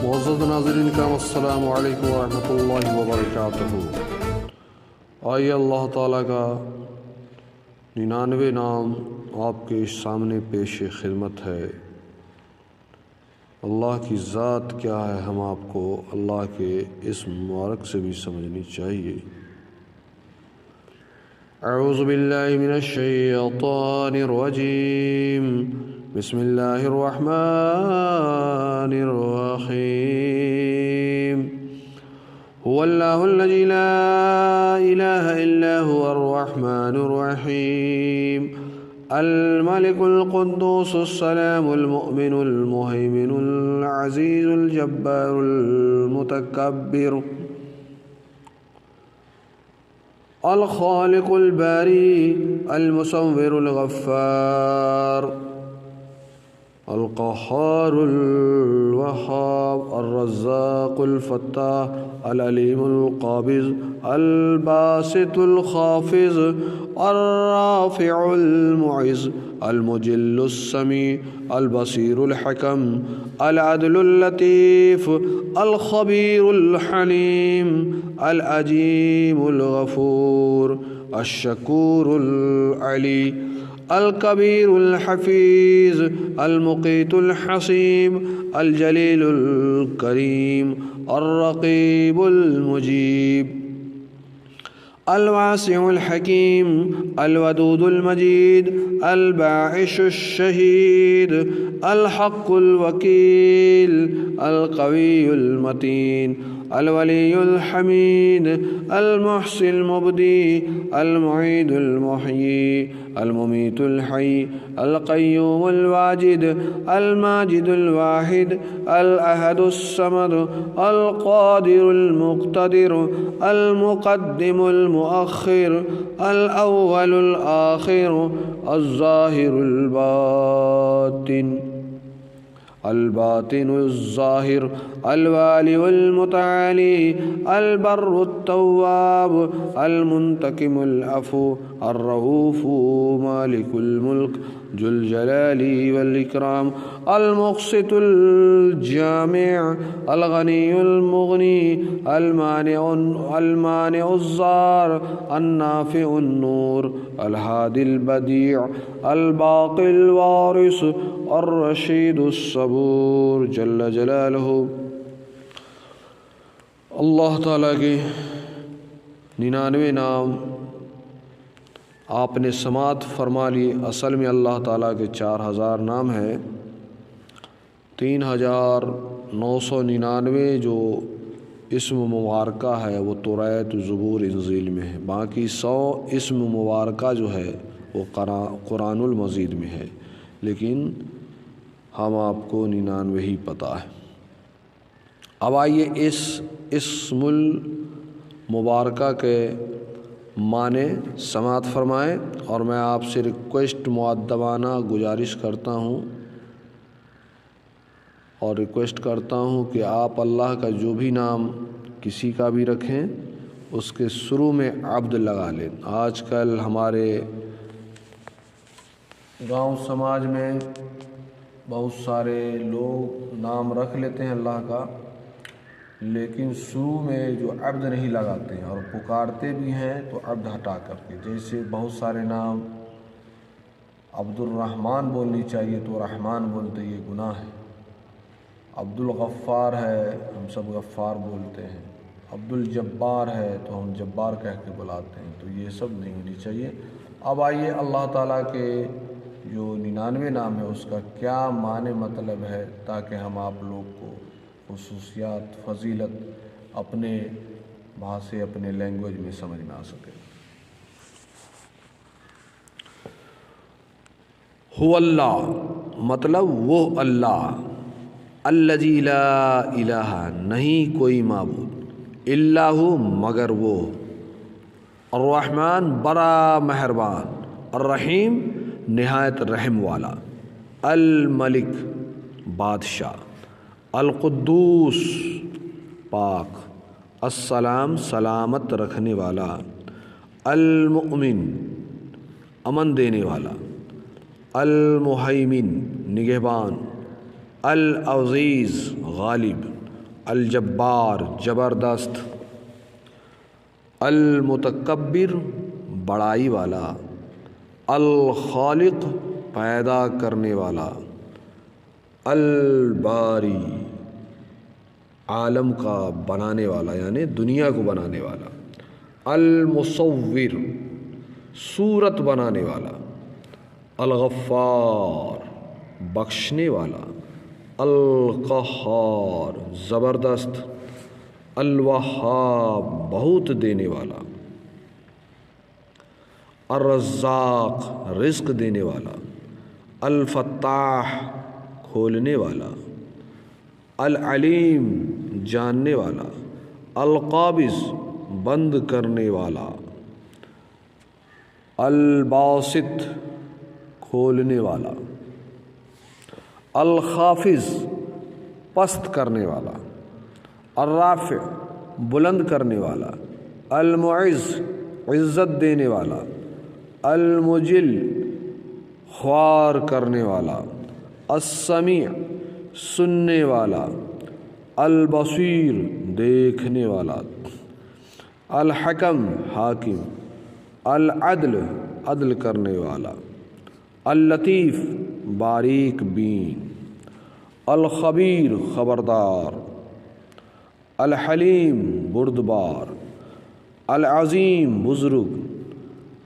معزز ناظرین کرام، السلام علیکم ورحمۃ اللہ وبرکاتہ۔ آئیے اللہ تعالیٰ کا 99 نام آپ کے سامنے پیش خدمت ہے۔ اللہ کی ذات کیا ہے ہم آپ کو اللہ کے اسم مبارک سے بھی سمجھنی چاہیے۔ اعوذ باللہ من الشیطان الرجیم، بسم اللہ الرحمن الرحیم۔ هو اللہ الذی لا الہ الا هو الرحمن الرحیم، الملک القدوس السلام المؤمن المہیمن العزیز الجبار المتکبر، الخالق الباری المصور الغفار، القہار الوہاب الرزاق الفتاح العلیم القابض الباسط الخافض الرافع المعز المجل السمیع البصیر الحکم العدل اللطیف الخبیر الحلیم العجیم الغفور الشکور العلی الکبیر الحفیظ المقیت الحسیب الجلیل الکریم الرقیب المجیب الواسع الحکیم الودود المجید الباعث الشہید الحق الوکیل القوی المتین الولی الحمید المحصی المبدی المعید المحیی الممیت الحی القیوم الواجد الماجد الواحد الاحد الصمد القادر المقتدر المقدم المؤخر الاول الآخر الظاہر الباطن الظاہر الوالی والمتعالی البر التواب المنتقم العفو الرؤوف مالک الملک ذو الجلال والاکرام المقسط الجامع الغنی المغنی المانع الضار النافع النور الہادی البدیع الباقی الوارث الرشید الصبور جل جلالہ۔ اللہ تعالیٰ کے 99 نام آپ نے سماعت فرما لی۔ اصل میں اللہ تعالیٰ کے 4000 نام ہیں، 3999 جو اسم مبارکہ ہے وہ توریت زبور انجیل میں ہے، باقی 100 اسم مبارکہ جو ہے وہ قرآن المجید میں ہے، لیکن ہم آپ کو 99 ہی پتہ ہے۔ اب آئیے اس اسم المبارکہ کے معنی سماعت فرمائیں، اور میں آپ سے ریکویسٹ مؤدبانہ گزارش کرتا ہوں کہ آپ اللہ کا جو بھی نام کسی کا بھی رکھیں اس کے شروع میں عبد لگا لیں۔ آج کل ہمارے گاؤں سماج میں بہت سارے لوگ نام رکھ لیتے ہیں اللہ کا، لیکن شروع میں جو عبد نہیں لگاتے ہیں، اور پکارتے بھی ہیں تو عبد ہٹا کر کے۔ جیسے بہت سارے نام عبد الرحمن بولنی چاہیے تو رحمان بولتے، یہ گناہ ہے۔ عبد الغفار ہے، ہم سب غفار بولتے ہیں۔ عبد الجبار ہے تو ہم جبار کہہ کے بلاتے ہیں، تو یہ سب نہیں ہونی چاہیے۔ اب آئیے اللہ تعالیٰ کے جو 99 نام ہے اس کا کیا معنی مطلب ہے، تاکہ ہم آپ لوگ کو خصوصیات فضیلت اپنے بھاشے اپنے لینگویج میں سمجھ میں آ سکے۔ هو اللہ مطلب وہ اللہ، الذی لا الہ نہیں کوئی معبود، الا ہو مگر وہ، الرحمن بڑا مہربان، الرحیم نہایت رحم والا، الملک بادشاہ، القدوس پاک، السلام سلامت رکھنے والا، المؤمن امن دینے والا، المہیمن نگہبان، العزیز غالب، الجبار زبردست، المتکبر بڑائی والا، الخالق پیدا کرنے والا، الباری عالم کا بنانے والا یعنی دنیا کو بنانے والا، المصور صورت بنانے والا، الغفار بخشنے والا، القہار زبردست، الوہاب بہت دینے والا، الرزاق رزق دینے والا، الفتاح کھولنے والا، العلیم جاننے والا، القابض بند کرنے والا، الباسط کھولنے والا، الخافض پست کرنے والا، الرافع بلند کرنے والا، المعز عزت دینے والا، المجل خوار کرنے والا، السمیع سننے والا، البصیر دیکھنے والا، الحکم حاکم، العدل عدل کرنے والا، اللطیف باریک بین، الخبیر خبردار، الحلیم بردبار، العظیم بزرگ،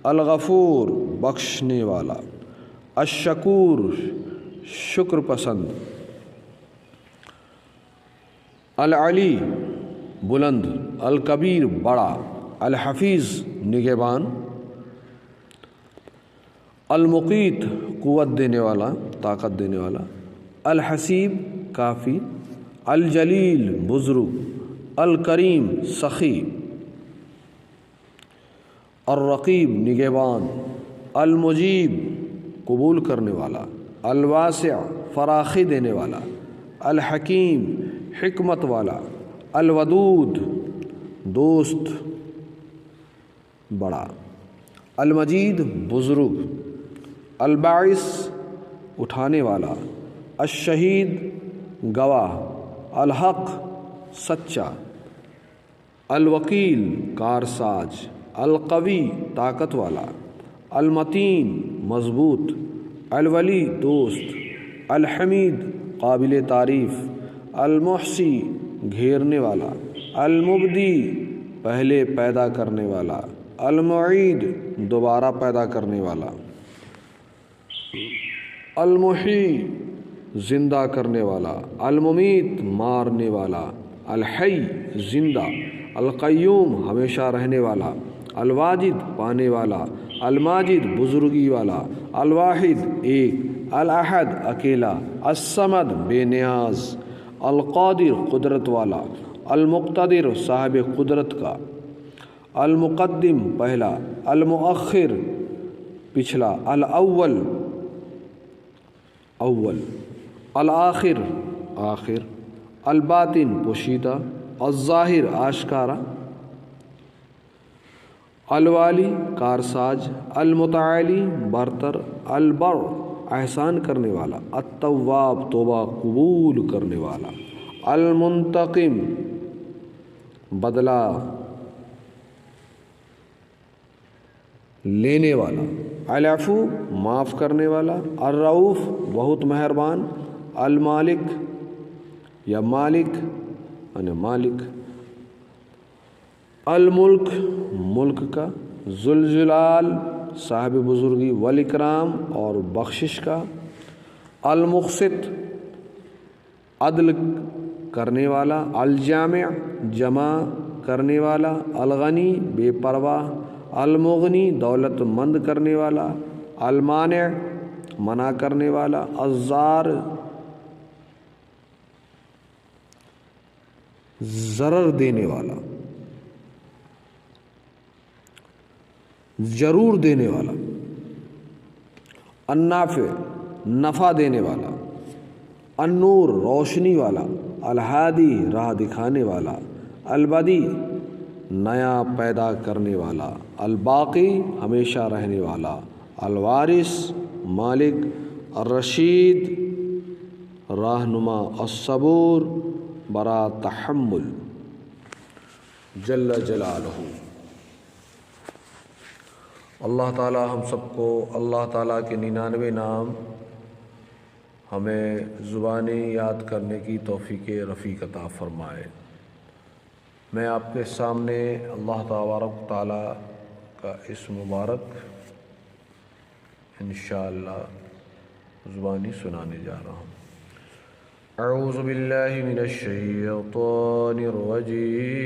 الغفور بخشنے والا، الشکور شکر پسند، العلی بلند، الکبیر بڑا، الحفیظ نگہبان، المقیت قوت دینے والا طاقت دینے والا، الحسیب کافی، الجلیل بزرگ، الکریم سخی، الرقیب نگہبان، المجیب قبول کرنے والا، الواسع فراخی دینے والا، الحکیم حکمت والا، الودود دوست بڑا، المجید بزرگ، الباعث اٹھانے والا، الشہید گواہ، الحق سچا، الوکیل کارساز، القوی طاقت والا، المتین مضبوط، الولی دوست، الحمید قابل تعریف، المحصی گھیرنے والا، المبدی پہلے پیدا کرنے والا، المعید دوبارہ پیدا کرنے والا، المحیی زندہ کرنے والا، الممیت مارنے والا، الحی زندہ، القیوم ہمیشہ رہنے والا، الواجد پانے والا، الماجد بزرگی والا، الواحد ایک، الاحد اکیلا، الصمد بے نیاز، القادر قدرت والا، المقتدر صاحب قدرت کا، المقدم پہلا، المؤخر پچھلا، الاول اول، الآخر آخر، الباطن پوشیدہ، الظاہر آشکارا، الوالی کارساز، المتعالی برتر، البر احسان کرنے والا، التواب توبہ قبول کرنے والا، المنتقم بدلہ لینے والا، العفو معاف کرنے والا، الرؤوف بہت مہربان، المالک یا مالک یعنی مالک، الملک ملک کا، ذوالجلال صاحب بزرگی، والاکرام اور بخشش کا، المقسط عدل کرنے والا، الجامع جمع کرنے والا، الغنی بے پرواہ، المغنی دولت مند کرنے والا، المانع منع کرنے والا، الضار ضرر دینے والا، ضرور دینے والا، النافع نفع دینے والا، النور روشنی والا، الہادی راہ دکھانے والا، البدی نیا پیدا کرنے والا، الباقی ہمیشہ رہنے والا، الوارث مالک، الرشید رہنما، الصبور برا تحمل جل جلالہ۔ اللہ تعالی ہم سب کو اللہ تعالیٰ کے 99 نام ہمیں زبانی یاد کرنے کی توفیق رفیق عطا فرمائے۔ میں آپ کے سامنے اللہ تبارک تعالیٰ کا اسم مبارک انشاءاللہ زبانی سنانے جا رہا ہوں۔ اعوذ باللہ من الشیطان الرجیم،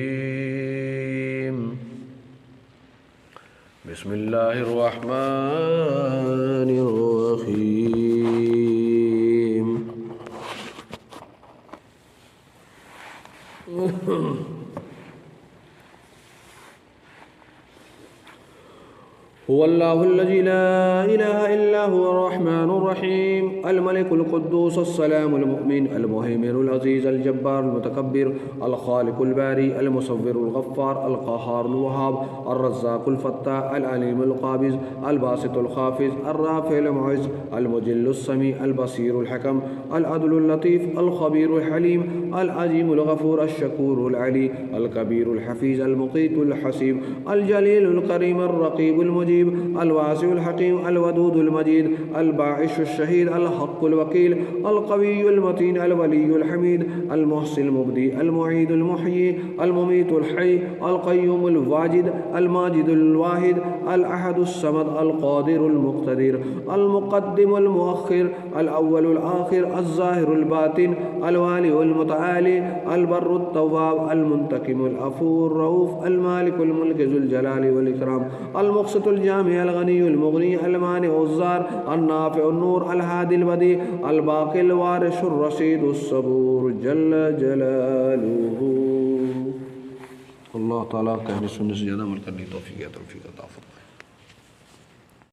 بسم اللہ الرحمن الرحیم۔ هو الله الذي لا إله إلا هو الرحمن الرحيم، الملك القدوس السلام المؤمن المهيمن العزيز الجبار المتكبر الخالق الباري المصور الغفار القهار الوهاب الرزاق الفتاح العليم القابض الباسط الخافض الرافع المعز المجل السميع البصير الحكم العدل اللطيف الخبير الحليم العظيم الغفور الشكور العلي الكبير الحفيظ المقيت الحسيب الجليل الكريم الرقيب المجيب الواسع الحكيم الودود المجيد الباعث الشهيد الحق الوكيل القوي المتين الولي الحميد المحسن المبدي المعيد المحيي المميت الحي القيوم الواجد الماجد الواحد الأحد الصمد القادر المقتدر المقدم المؤخر الأول الآخر الظاهر الباطن الوالي المتعالي البر التواب المنتقم العفو الرؤوف المالك الملك ذو الجلال والإكرام المقسط الجامع الغني المغني المانع الضار النافع النور الهادي البديع الباقي الوارث الرشيد الصبور جل جلالہ۔ اللہ تعالیٰ کہنے سننے سے زیادہ عمل کرنے کی توفیق عطا فرمائے۔